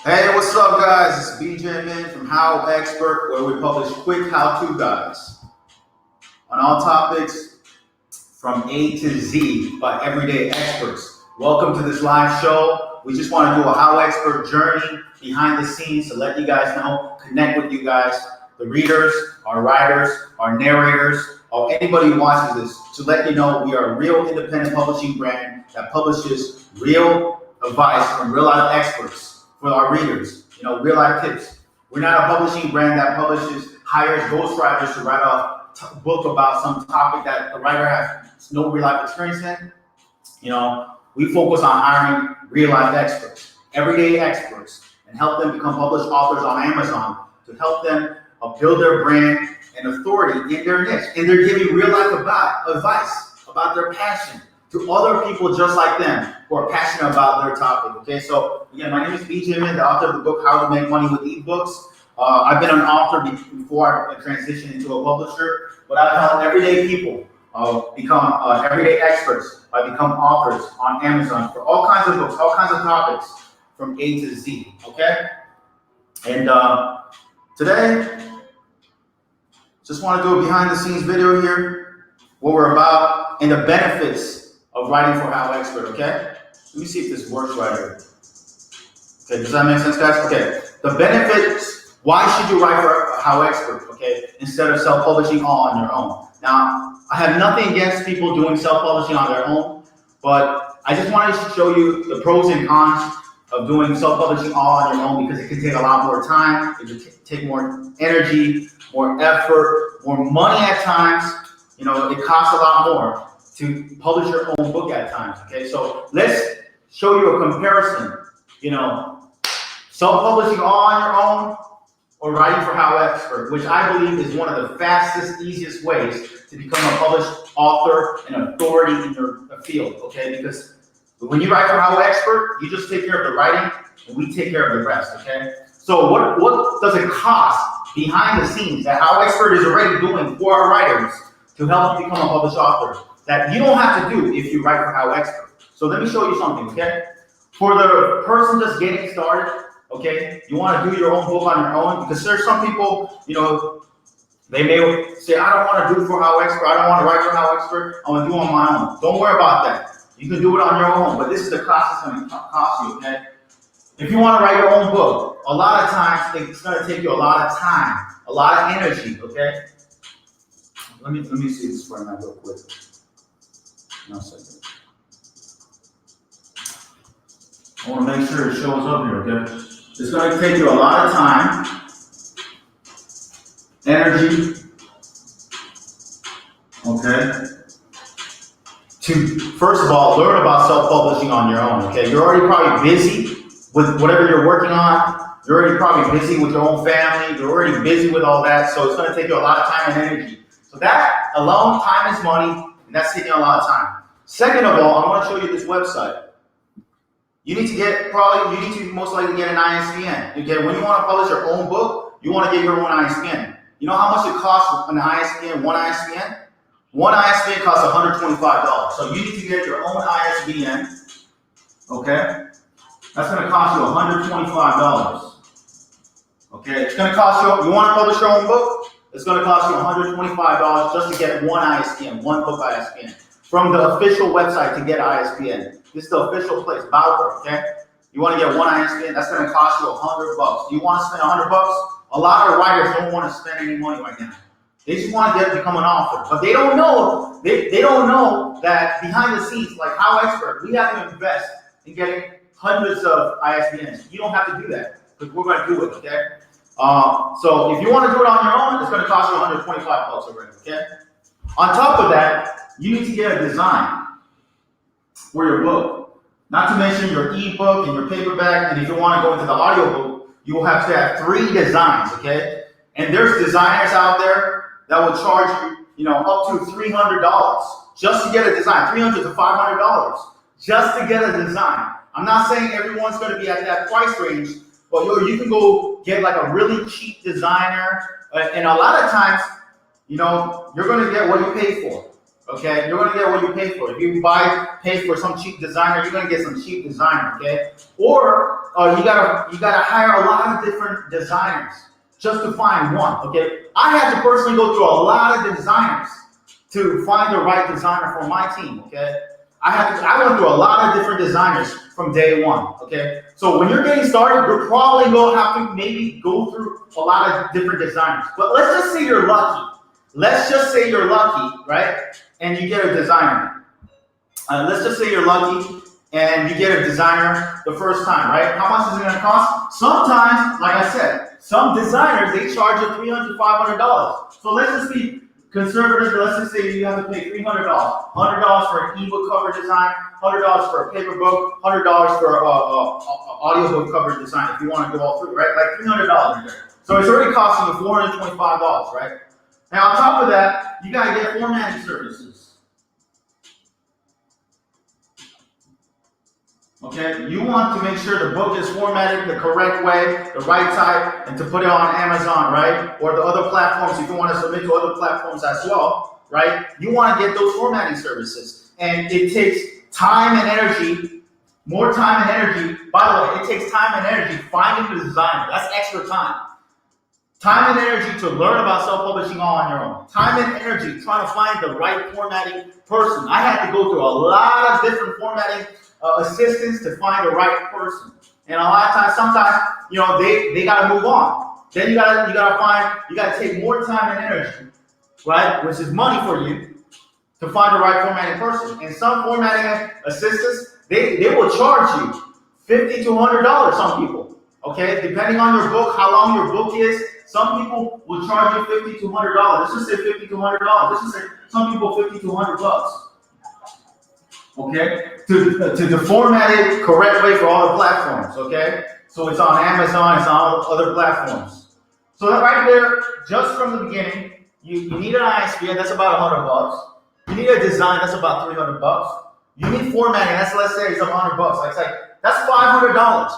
Hey, what's up, guys? It's BJ from HowExpert, where we publish quick how-to guides on all topics from A to Z by everyday experts. Welcome to this live show. We just want to do a HowExpert journey behind the scenes to let you guys know, connect with you guys, the readers, our writers, our narrators, or anybody who watches this, to let you know we are a real independent publishing brand that publishes real advice from real life experts for our readers, real life tips. We're not a publishing brand that hires ghostwriters to write a book about some topic that the writer has no real life experience in. We focus on hiring real life experts, everyday experts, and help them become published authors on Amazon to help them build their brand and authority in their niche. And they're giving real life advice about their passion to other people just like them who are passionate about their topic. Okay, so again, my name is BJ, the author of the book How to Make Money with eBooks. I've been an author before I transitioned into a publisher, but I've helped everyday people become everyday experts. I become authors on Amazon for all kinds of books, all kinds of topics from A to Z. Okay, and today, just want to do a behind the scenes video here, what we're about, and the benefits of writing for HowExpert, okay? Let me see if this works right here. Okay, does that make sense, guys? Okay, the benefits, why should you write for HowExpert, okay, instead of self-publishing all on your own? Now, I have nothing against people doing self-publishing on their own, but I just wanted to show you the pros and cons of doing self-publishing all on your own, because it can take a lot more time, it can take more energy, more effort, more money at times. It costs a lot more to publish your own book at times, okay? So let's show you a comparison, self-publishing all on your own or writing for HowExpert, which I believe is one of the fastest, easiest ways to become a published author and authority in your field, okay? Because when you write for HowExpert, you just take care of the writing and we take care of the rest, okay? So what does it cost behind the scenes that HowExpert is already doing for our writers to help you become a published author that you don't have to do if you write for HowExpert? So let me show you something, okay? For the person just getting started, okay, you want to do your own book on your own, because there's some people, they may say, I don't want to do it for HowExpert, I don't want to write for HowExpert, I want to do it on my own. Don't worry about that. You can do it on your own, but this is the cost it's going to cost you, okay? If you want to write your own book, a lot of times it's going to take you a lot of time, a lot of energy, okay? Let me see this right now real quick. No second. I want to make sure it shows up here, okay? It's going to take you a lot of time, energy, okay? To, first of all, learn about self-publishing on your own, okay? You're already probably busy with whatever you're working on. You're already probably busy with your own family. You're already busy with all that, so it's going to take you a lot of time and energy. So that alone, time is money, and that's taking a lot of time. Second of all, I want to show you this website. You need to most likely get an ISBN. Okay, when you want to publish your own book, you want to get your own ISBN. You know how much it costs an ISBN, one ISBN? One ISBN costs $125. So you need to get your own ISBN, okay? That's going to cost you $125. Okay, it's going to cost you want to publish your own book? It's going to cost you $125 just to get one ISBN, one book ISBN. From the official website to get ISBN. This is the official place, Bowker, okay? You want to get one ISBN, that's going to cost you $100. Do you want to spend $100? A lot of writers don't want to spend any money right now. They just want to become an author, but they don't know. They don't know that behind the scenes, like HowExpert, we have to invest in getting hundreds of ISBNs. You don't have to do that because we're going to do it, okay? So if you want to do it on your own, it's going to cost you $125 already, okay? On top of that, you need to get a design for your book. Not to mention your ebook and your paperback, and if you want to go into the audiobook, you will have to have 3 designs, okay? And there's designers out there that will charge you, up to $300 just to get a design, $300 to $500 just to get a design. I'm not saying everyone's going to be at that price range, but you can go get like a really cheap designer, and a lot of times, you're going to get what you pay for. Okay, you're gonna get what you pay for. If you pay for some cheap designer, you're gonna get some cheap designer. Okay, or you gotta hire a lot of different designers just to find one. Okay, I had to personally go through a lot of designers to find the right designer for my team. Okay, I went through a lot of different designers from day one. Okay, so when you're getting started, you're probably gonna have to maybe go through a lot of different designers. But let's just say you're lucky. Let's just say you're lucky, right? And you get a designer. Let's just say you're lucky and you get a designer the first time, right? How much is it going to cost? Sometimes, like I said, some designers, they charge you $300, $500. So let's just be conservative. Let's just say you have to pay $300. $100 for an ebook cover design, $100 for a paper book, $100 for audiobook cover design if you want to go all through, right? Like $300 there. So it's already costing you $425, right? Now, on top of that, you got to get formatting services. Okay, you want to make sure the book is formatted the correct way, the right type, and to put it on Amazon, right? Or the other platforms, if you want to submit to other platforms as well, right? You want to get those formatting services. And it takes time and energy, more time and energy. By the way, it takes time and energy finding the designer. That's extra time. Time and energy to learn about self-publishing all on your own. Time and energy trying to find the right formatting person. I had to go through a lot of different formatting assistants to find the right person. And a lot of times, sometimes, you know, they got to move on. Then you gotta take more time and energy, right, which is money for you, to find the right formatting person. And some formatting assistants, they will charge you $50 to $100. Some people, okay, depending on your book, how long your book is. Some people will charge you $50 to $100. Let's just say $50 to $100. Let's just say some people $50 to $100. Okay, to format it correct way for all the platforms. Okay, so it's on Amazon, it's on other platforms. So that right there, just from the beginning, you need an ISBN. That's about $100. You need a design. That's about $300. You need formatting. Let's say it's $100. That's $500.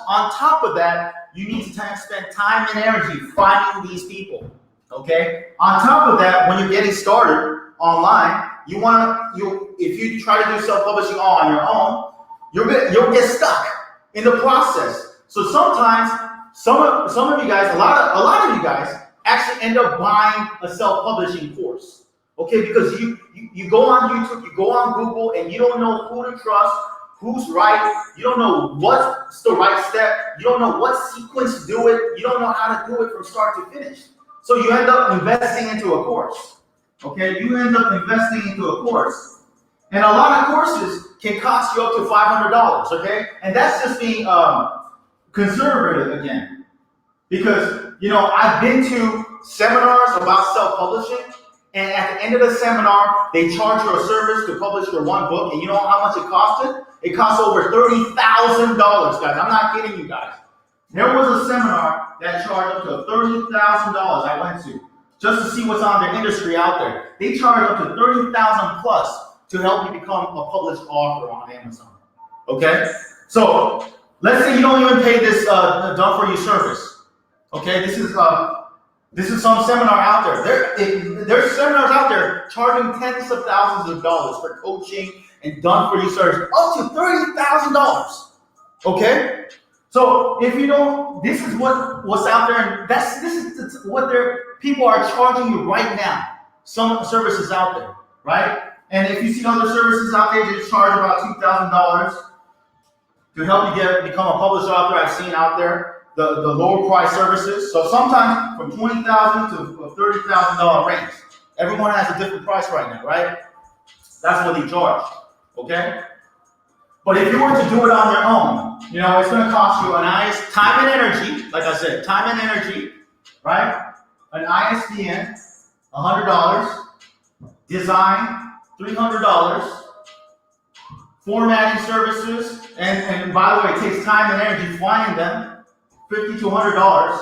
On top of that, you need to spend time and energy finding these people, okay? On top of that, when you're getting started online, if you try to do self-publishing all on your own, you'll get stuck in the process. So sometimes, some of you guys, a lot of you guys actually end up buying a self-publishing course, okay? Because you go on YouTube, you go on Google, and you don't know who to trust, who's right, you don't know what's the right step, you don't know what sequence to do it, you don't know how to do it from start to finish. So you end up investing into a course, okay? You end up investing into a course. And a lot of courses can cost you up to $500, okay? And that's just being conservative again. Because, you know, I've been to seminars about self-publishing, and at the end of the seminar, they charge you a service to publish your one book, and you know how much it costed? It cost over $30,000, guys. I'm not kidding you guys. There was a seminar that charged up to $30,000 I went to just to see what's on the industry out there. They charge up to $30,000 plus to help you become a published author on Amazon. Okay? So let's say you don't even pay this done for you service. Okay? This is some seminar out there. There's seminars out there charging tens of thousands of dollars for coaching and done for you service, up to $30,000. Okay, so if you don't, this is what's out there, and this is what people are charging you right now. Some services out there, right? And if you see other services out there, they charge about $2,000 to help you become a published author. I've seen out there the lower price services. So sometimes from $20,000 to a $30,000 range. Everyone has a different price right now, right? That's what they charge. Okay? But if you were to do it on your own, you know, it's going to cost you time and energy, like I said, time and energy, right? An ISBN, $100, design, $300, formatting services, and by the way, it takes time and energy finding them, $50 to $100.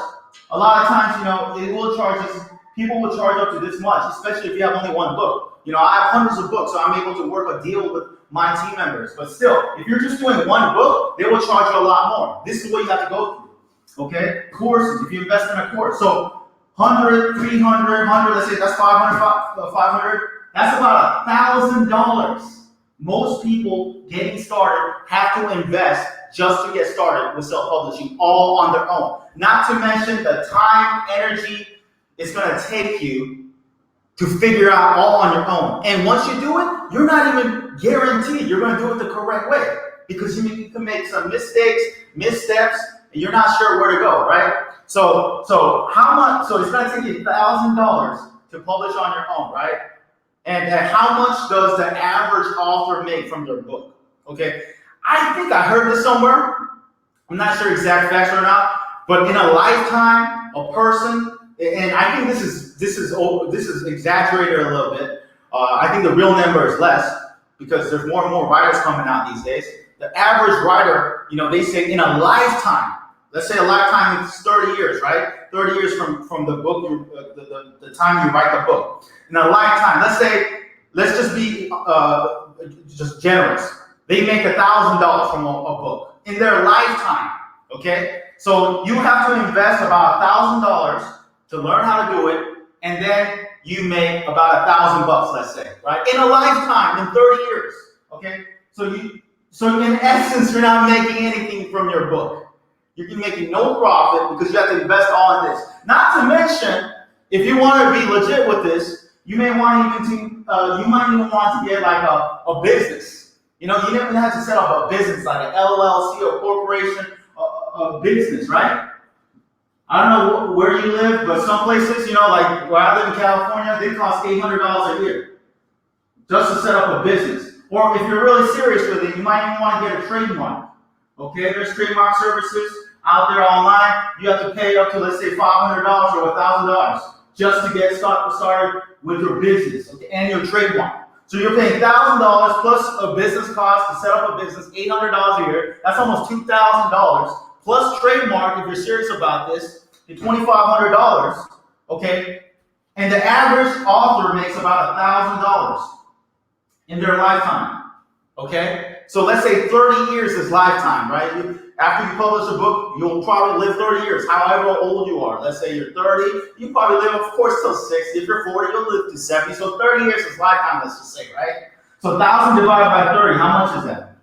A lot of times, you know, people will charge up to this much, especially if you have only one book. You know, I have hundreds of books, so I'm able to work a deal with my team members. But still, if you're just doing one book, they will charge you a lot more. This is what you have to go through. Okay? Courses, if you invest in a course. So 100, 300, 100, let's say that's 500, That's about $1,000. Most people getting started have to invest just to get started with self-publishing all on their own. Not to mention the time, energy it's going to take you to figure out all on your own. And once you do it, you're not even guaranteed you're going to do it the correct way, because you can make some mistakes, missteps, and you're not sure where to go, right? So how much? So it's going to take you $1,000 to publish on your own, right? And how much does the average author make from their book? Okay, I think I heard this somewhere. I'm not sure exact facts or not, but in a lifetime, a person, and I think this is exaggerated a little bit. I think the real number is less because there's more and more writers coming out these days. The average writer, they say in a lifetime. Let's say a lifetime is 30 years, right? 30 years from the book, the time you write the book. In a lifetime, let's just be just generous. They make $1,000 from a book in their lifetime, okay? So you have to invest about $1,000 to learn how to do it, and then you make about $1,000, let's say, right? In a lifetime, in 30 years, okay? So in essence, you're not making anything from your book. You're making no profit because you have to invest all in this. Not to mention, if you want to be legit with this, you might even want to get like a business. You don't even have to set up a business like an LLC or corporation, a business, right? I don't know where you live, but some places, like where I live in California, they cost $800 a year just to set up a business. Or if you're really serious with it, you might even want to get a trademark. Okay, there's trademark services out there online. You have to pay up to, let's say, $500 or $1,000 just to get started with your business, okay, and your trademark. So you're paying $1,000 plus a business cost to set up a business, $800 a year. That's almost $2,000 plus trademark if you're serious about this, $2,500. Okay, and the average author makes about $1,000 in their lifetime. Okay, so let's say 30 years is lifetime, right? After you publish a book, you'll probably live 30 years, however old you are. Let's say you're 30, you probably live, of course, till 60. If you're 40, you'll live to 70. So 30 years is lifetime, let's just say, right? So 1,000 divided by 30, how much is that?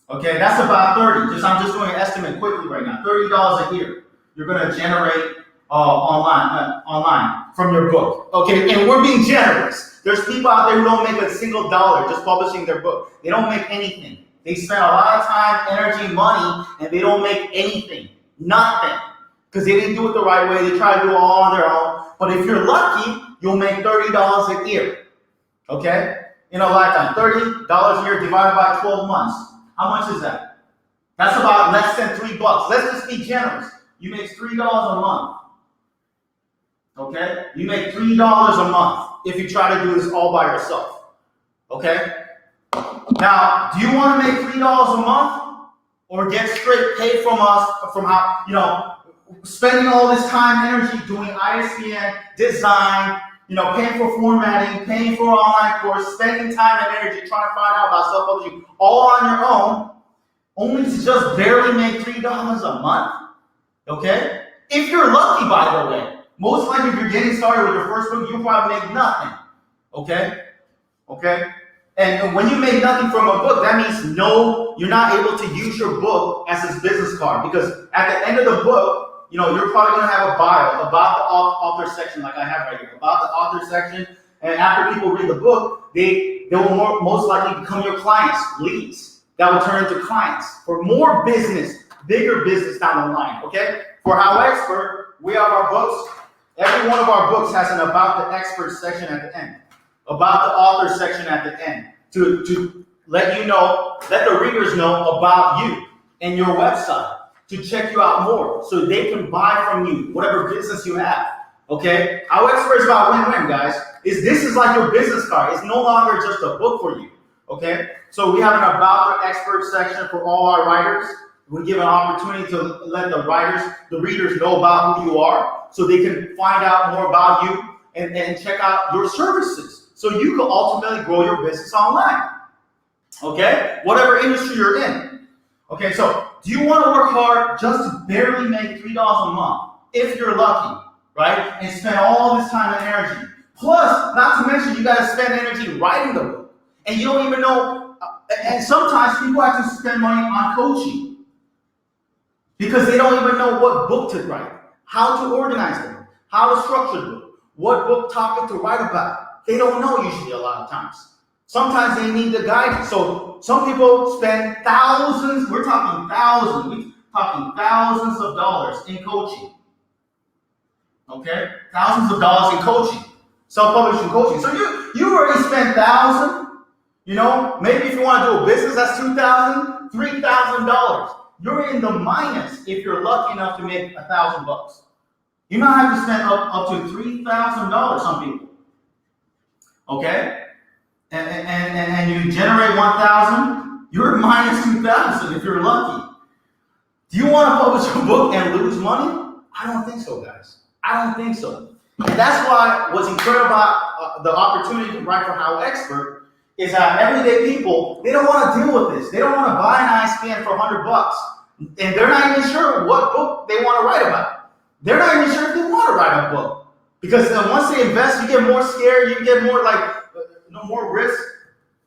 Okay, that's about 30. I'm just doing an estimate quickly right now. $30 a year you're going to generate online from your book. Okay, and we're being generous. There's people out there who don't make a single dollar just publishing their book. They don't make anything. They spend a lot of time, energy, money, and they don't make anything. Nothing. Because they didn't do it the right way. They try to do it all on their own. But if you're lucky, you'll make $30 a year. Okay? In a lifetime. $30 a year divided by 12 months. How much is that? That's about less than $3. Let's just be generous. You make $3 a month. Okay? You make $3 a month if you try to do this all by yourself. Okay? Now, do you want to make $3 a month or get straight pay from us from how, spending all this time, energy doing ISBN, design, paying for formatting, paying for an online course, spending time and energy trying to find out about self-publishing all on your own, only to just barely make $3 a month? Okay? If you're lucky, by the way. Most likely, if you're getting started with your first book, you'll probably make nothing. Okay? Okay? And when you make nothing from a book, that means you're not able to use your book as a business card. Because at the end of the book, you're probably going to have a bio about the author section, like I have right here, about the author section. And after people read the book, they will most likely become your clients, leads. That will turn into clients for more business, bigger business down the line. Okay? For HowExpert, we have our books. Every one of our books has an About the Expert section at the end. About the author section at the end to let the readers know about you and your website, to check you out more so they can buy from you, whatever business you have. Okay? HowExpert is about win-win, guys. This is like your business card. It's no longer just a book for you. Okay? So we have an About the Expert section for all our writers. We give an opportunity to let the readers know about who you are so they can find out more about you and check out your services. So you can ultimately grow your business online. Okay? Whatever industry you're in. Okay, so do you want to work hard just to barely make $3 a month, if you're lucky, right? And spend all this time and energy Plus, not to mention, you got to spend energy writing the book. And you don't even know, and sometimes people have to spend money on coaching because they don't even know what book to write, how to organize the book, how to structure the book, what book topic to write about. They don't know usually a lot of times. Sometimes they need the guidance. So some people spend thousands, we're talking thousands of dollars in coaching. Okay? Thousands of dollars in coaching. Self-publishing coaching. So you already spent $1,000. You know, maybe if you want to do a business, that's $2,000, $3,000. You're in the minus if you're lucky enough to make $1,000. You might have to spend up to $3,000, some people. Okay? And you generate 1,000, you're minus 2,000 if you're lucky. Do you want to publish a book and lose money? I don't think so, guys. I don't think so. And that's why what's incredible about the opportunity to write for HowExpert is that everyday people, they don't want to deal with this. They don't want to buy an ISBN for $100. And they're not even sure what book they want to write about. They're not even sure if they want to write a book. Because once they invest, you get more scared, you get more more risk.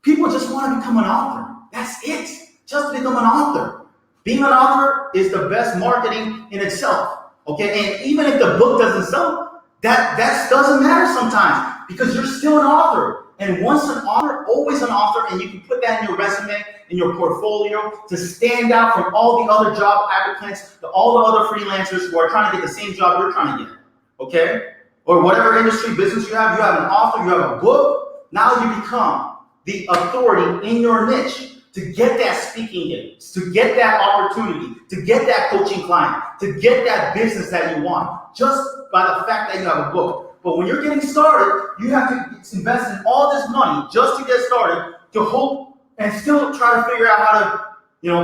People just want to become an author. That's it. Just become an author. Being an author is the best marketing in itself. Okay, and even if the book doesn't sell, that doesn't matter sometimes because you're still an author. And once an author, always an author, and you can put that in your resume, in your portfolio, to stand out from all the other job applicants, all the other freelancers who are trying to get the same job you're trying to get. Okay? Or whatever industry, business you have an author, you have a book, now you become the authority in your niche to get that speaking gigs, to get that opportunity, to get that coaching client, to get that business that you want, just by the fact that you have a book. But when you're getting started, you have to invest in all this money just to get started, to hope and still try to figure out how to,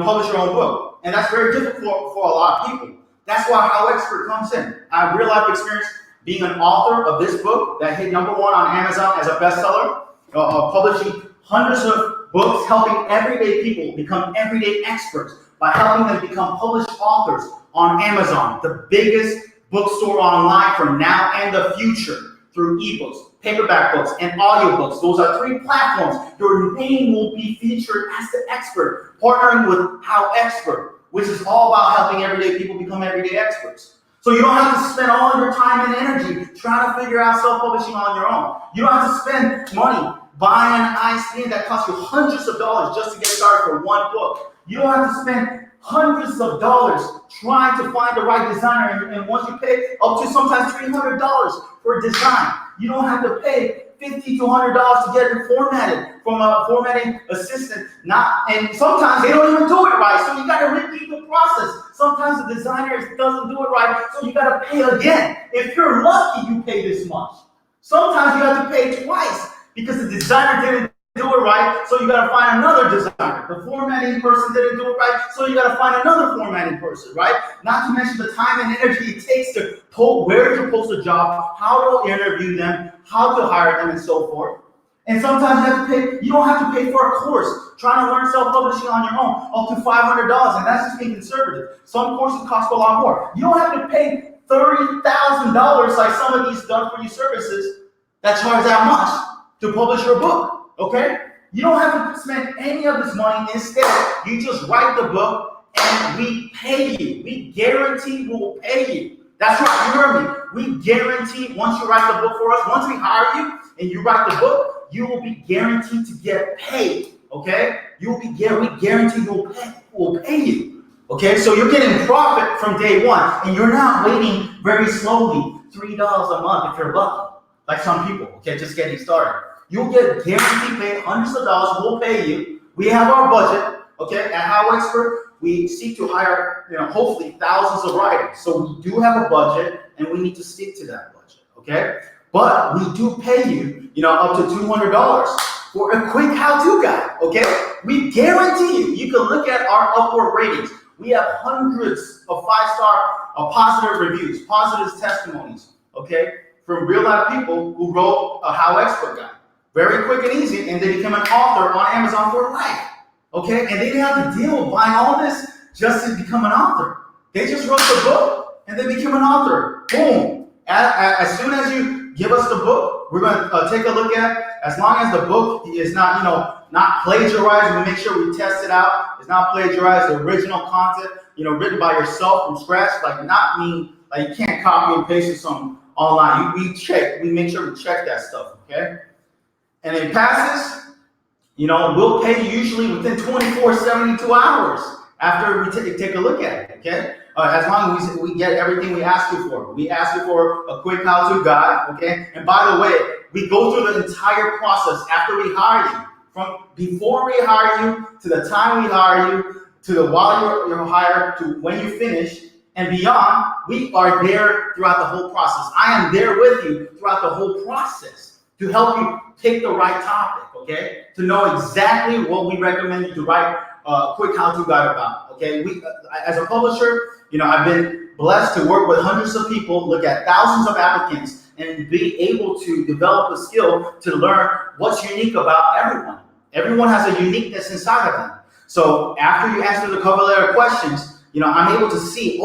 publish your own book. And that's very difficult for a lot of people. That's why HowExpert comes in. I have real life experience being an author of this book that hit #1 on Amazon as a bestseller, publishing hundreds of books, helping everyday people become everyday experts by helping them become published authors on Amazon, the biggest bookstore online for now and the future, through ebooks, paperback books, and audiobooks. Those are 3 platforms. Your name will be featured as the expert, partnering with HowExpert, which is all about helping everyday people become everyday experts. So you don't have to spend all your time and energy trying to figure out self-publishing on your own. You don't have to spend money buying an ISBN that costs you hundreds of dollars just to get started for one book. You don't have to spend hundreds of dollars trying to find the right designer, and once you pay up to sometimes $300 for a design, you don't have to pay $50 to $100 to get it formatted from a formatting assistant. And sometimes they don't even do it right, so you got to repeat the process. Sometimes the designer doesn't do it right, so you got to pay again. If you're lucky, you pay this much. Sometimes you have to pay twice because the designer didn't do it right, so you got to find another designer. The formatting person didn't do it right, so you got to find another formatting person, right? Not to mention the time and energy it takes to where to post a job, how to interview them, how to hire them, and so forth. And sometimes you don't have to pay for a course trying to learn self-publishing on your own up to $500, and that's just being conservative. Some courses cost a lot more. You don't have to pay $30,000 like some of these done-for-you services that charge that much to publish your book. Okay? You don't have to spend any of this money. Instead, you just write the book and we pay you. We guarantee we'll pay you. That's right, you heard me. We guarantee once you write the book for us, once we hire you and you write the book, you will be guaranteed to get paid. Okay? We guarantee we'll pay you. Okay? So you're getting profit from day one, and you're not waiting very slowly, $3 a month if you're lucky, like some people, okay, just getting started. You'll get guaranteed paid hundreds of dollars. We'll pay you. We have our budget, okay? At HowExpert, we seek to hire, hopefully thousands of writers. So we do have a budget, and we need to stick to that budget, okay? But we do pay you, up to $200 for a quick how-to guide, okay? We guarantee you. You can look at our Upwork ratings. We have hundreds of 5-star positive reviews, positive testimonies, okay, from real-life people who wrote a HowExpert guide. Very quick and easy, and they become an author on Amazon for life. Okay? And they didn't have to deal with buying all this just to become an author. They just wrote the book and they became an author. Boom. As soon as you give us the book. We're going to take a look at it. As long as the book is not, not plagiarized, we make sure we test it out. It's not plagiarized, the original content, written by yourself from scratch, not mean, you can't copy and paste it from online. We make sure we check that stuff, okay? And it passes, we'll pay you usually within 24, 72 hours after we take a look at it, okay? As long as we get everything we ask you for. We ask you for a quick how-to guide, okay? And by the way, we go through the entire process after we hire you. From before we hire you, to the time we hire you, to the while you're hired, to when you finish, and beyond, we are there throughout the whole process. I am there with you throughout the whole process to help you pick the right topic, okay? To know exactly what we recommend you to write a quick how-to guide about, okay? As a publisher, I've been blessed to work with hundreds of people, look at thousands of applicants, and be able to develop a skill to learn what's unique about everyone. Everyone has a uniqueness inside of them. So after you answer the cover letter questions, I'm able to see,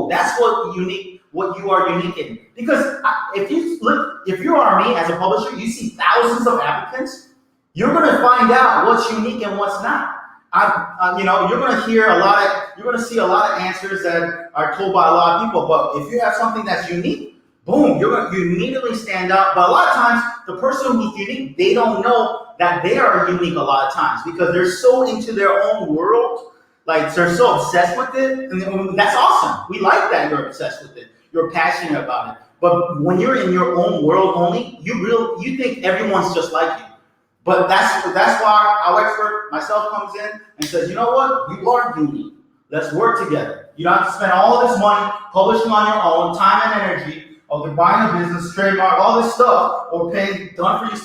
that's what you are unique in. Because if you are me as a publisher, you see thousands of applicants, you're going to find out what's unique and what's not. You're going to see a lot of answers that are told by a lot of people. But if you have something that's unique, boom, you immediately stand out. But a lot of times, the person who's unique, they don't know that they are unique a lot of times because they're so into their own world. They're so obsessed with it, and that's awesome. We like that you're obsessed with it. You're passionate about it. But when you're in your own world only, you think everyone's just like you. But that's why HowExpert, myself, comes in and says, you know what? You are unique. Let's work together. You don't have to spend all this money publishing on your own, time and energy, or buying a business, trademark, all this stuff, or paying done-for-you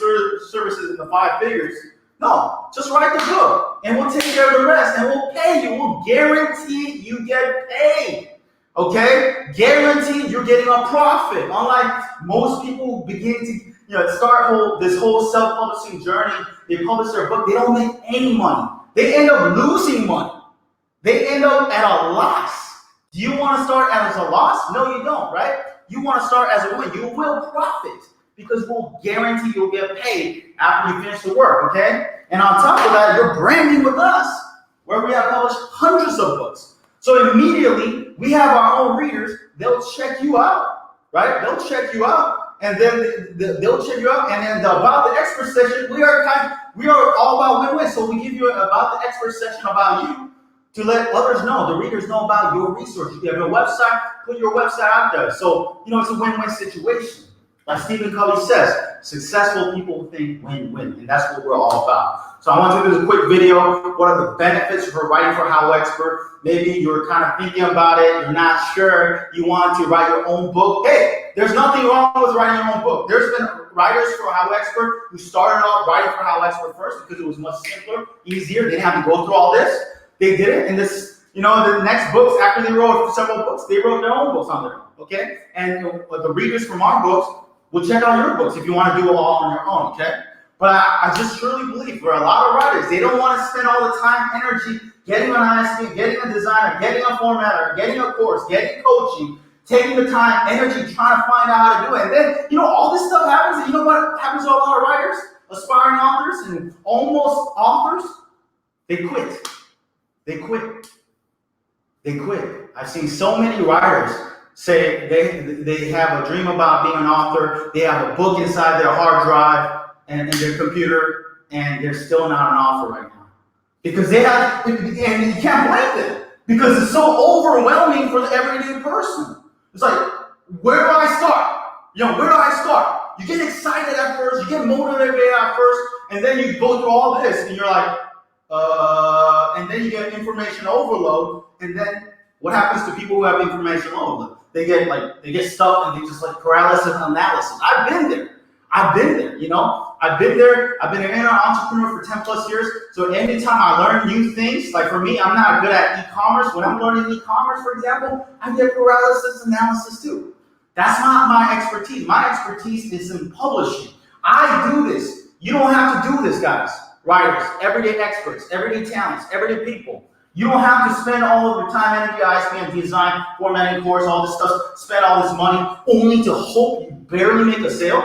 services in the 5 figures. No, just write the book, and we'll take care of the rest, and we'll pay you. We'll guarantee you get paid, okay? Guaranteed you're getting a profit. Unlike most people who begin to start this whole self-publishing journey, they publish their book, they don't make any money. They end up losing money. They end up at a loss. Do you want to start as a loss? No, you don't, right? You want to start as a win. You will profit because we'll guarantee you'll get paid after you finish the work, okay? And on top of that, you're branding with us, where we have published hundreds of books. So immediately, we have our own readers. They'll check you out, right? They'll check you out, and then they'll check you out. And then the About the Expert section, we are all about win-win. So we give you About the Expert section about you to let others know, the readers know about your resource. You have a website, put your website out there. So, it's a win-win situation. Like Stephen Covey says, successful people think win-win, and that's what we're all about. So I want to do this quick video. What are the benefits for writing for HowExpert? Maybe you're kind of thinking about it, you're not sure, you want to write your own book. Hey, there's nothing wrong with writing your own book. There's been writers for HowExpert who started off writing for HowExpert first because it was much simpler, easier. They didn't have to go through all this. They did it, and the next books, after they wrote several books, they wrote their own books on their own, okay? And the readers from our books will check out your books if you want to do it all on your own, okay? But I just truly believe for a lot of writers, they don't want to spend all the time, energy, getting an ISBN, getting a designer, getting a formatter, getting a course, getting coaching, taking the time, energy, trying to find out how to do it. And then, all this stuff happens, and you know what happens to a lot of writers, aspiring authors, and almost authors? They quit. They quit. They quit. I've seen so many writers say they have a dream about being an author, they have a book inside their hard drive and their computer, and they're still not an author right now. Because and you can't blame them, because it's so overwhelming for the everyday person. It's like, where do I start? Where do I start? You get excited at first, you get motivated at first, and then you go through all this, and you're like, and then you get information overload, and then what happens to people who have information overload? They get stuck and they just paralysis analysis. I've been there. I've been there. I've been an entrepreneur for 10 plus years. So anytime I learn new things, like for me, I'm not good at e-commerce. When I'm learning e-commerce, for example, I get paralysis analysis too. That's not my expertise. My expertise is in publishing. I do this. You don't have to do this, guys. Writers, everyday experts, everyday talents, everyday people. You don't have to spend all of your time, energy, ISBN, design, formatting, course, all this stuff, spend all this money only to hope you barely make a sale.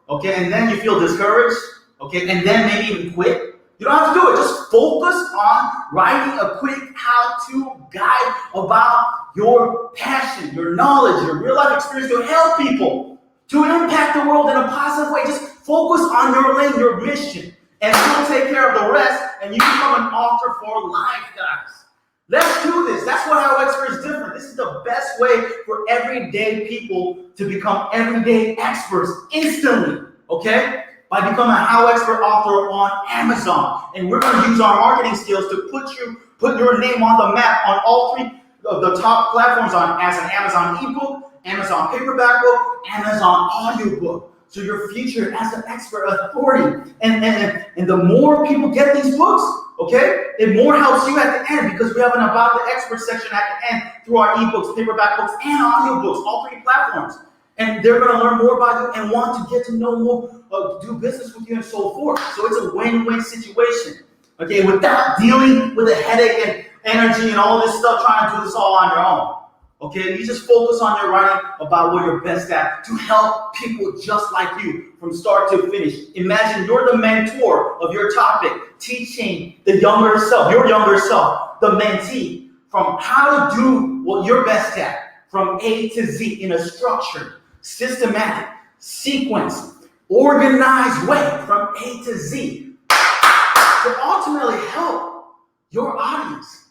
okay, and then you feel discouraged, okay, and then maybe even quit. You don't have to do it. Just focus on writing a quick how-to guide about your passion, your knowledge, your real-life experience to help people, to impact the world in a positive way. Just focus on your lane, your mission, and we'll take care of the rest, and you become an author for life, guys. Let's do this. That's what HowExpert is different. This is the best way for everyday people to become everyday experts instantly, okay? By becoming a HowExpert author on Amazon. And we're going to use our marketing skills to put your name on the map on all three of the top platforms as an Amazon ebook, Amazon paperback book, Amazon audiobook. So your future as an expert authority. And the more people get these books, okay, it more helps you at the end because we have an About the Expert section at the end through our ebooks, paperback books, and audiobooks, all three platforms. And they're going to learn more about you and want to get to know more, do business with you and so forth. So it's a win-win situation, okay, without dealing with a headache and energy and all this stuff, trying to do this all on your own. Okay, you just focus on your writing about what you're best at to help people just like you from start to finish. Imagine you're the mentor of your topic, teaching the younger self, your younger self, the mentee, from how to do what you're best at from A to Z in a structured, systematic, sequence, organized way from A to Z to ultimately help your audience,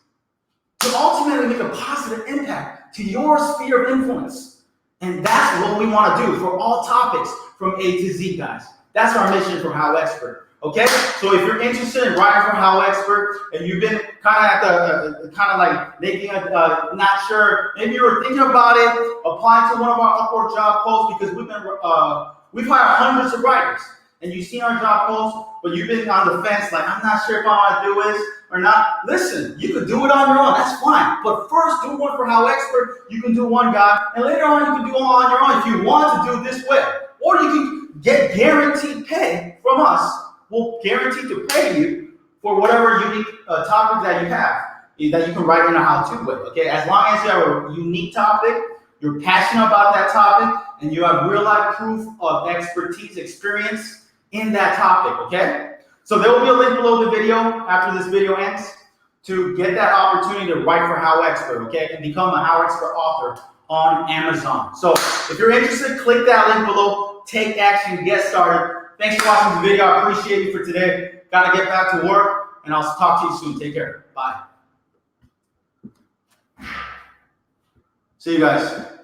to ultimately make a positive impact to your sphere of influence. And that's what we want to do for all topics from A to Z, guys. That's our mission from HowExpert. Okay? So if you're interested in writing for HowExpert and you've been kind of like making not sure, maybe you were thinking about it, apply to one of our Upwork job posts because we've hired hundreds of writers. And you've seen our job posts, but you've been on the fence, like, I'm not sure if I want to do this or not. Listen, you can do it on your own. That's fine. But first, do one for HowExpert. You can do one guy. And later on, you can do one on your own if you want to do it this way. Or you can get guaranteed pay from us. We'll guarantee to pay you for whatever unique topic that you have, that you can write in a how-to way. Okay? As long as you have a unique topic, you're passionate about that topic, and you have real-life proof of expertise, experience in that topic, okay? So there will be a link below the video after this video ends to get that opportunity to write for HowExpert, okay? And become a HowExpert author on Amazon. So if you're interested, click that link below, take action, get started. Thanks for watching the video. I appreciate you for today. Gotta get back to work, and I'll talk to you soon. Take care. Bye. See you guys.